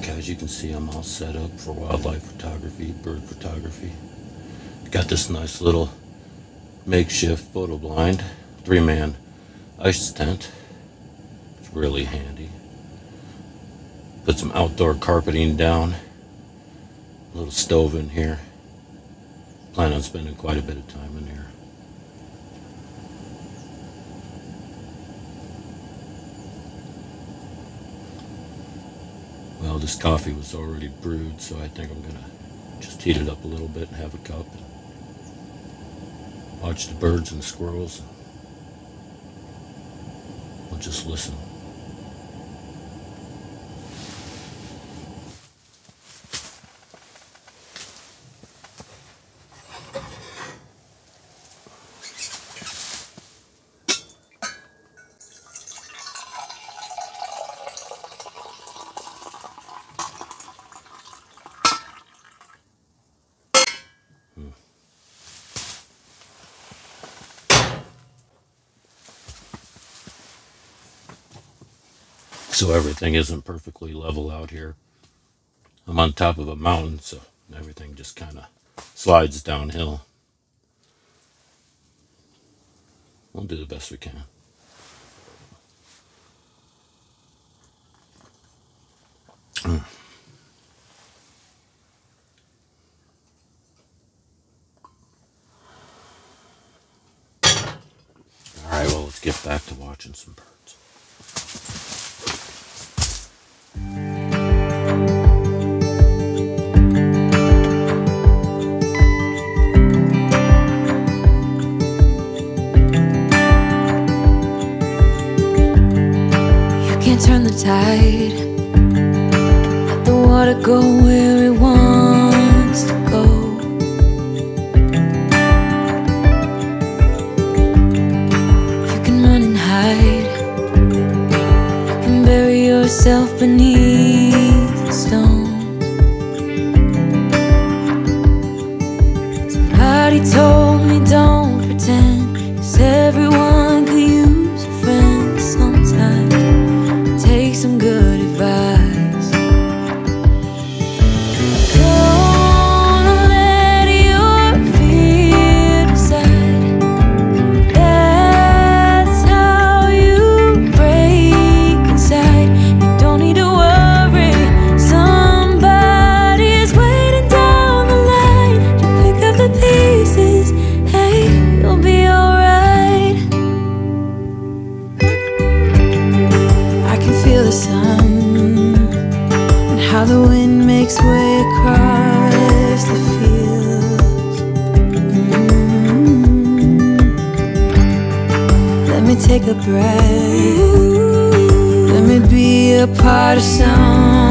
back. As you can see, I'm all set up for wildlife photography, bird photography. Got this nice little makeshift photo blind, 3-man ice tent. It's really handy. Put some outdoor carpeting down, a little stove in here. Plan on spending quite a bit of time in here. Well, this coffee was already brewed, so I think I'm gonna just heat it up a little bit and have a cup and watch the birds and the squirrels. We'll just listen. So everything isn't perfectly level out here. I'm on top of a mountain, so everything just kind of slides downhill. We'll do the best we can. Alright, well, let's get back to watching some birds. Turn the tide, let the water go where it wants to go. You can run and hide, you can bury yourself beneath the stones. Somebody told me don't pretend, 'cause everyone could use a friend sometimes. Take some good advice. Don't let your fear decide. That's how you break inside. You don't need to worry, somebody is waiting down the line to pick up the pieces. Hey, you'll be alright. Feel the sun and how the wind makes way across the fields. Let me take a breath. Let me be a part of something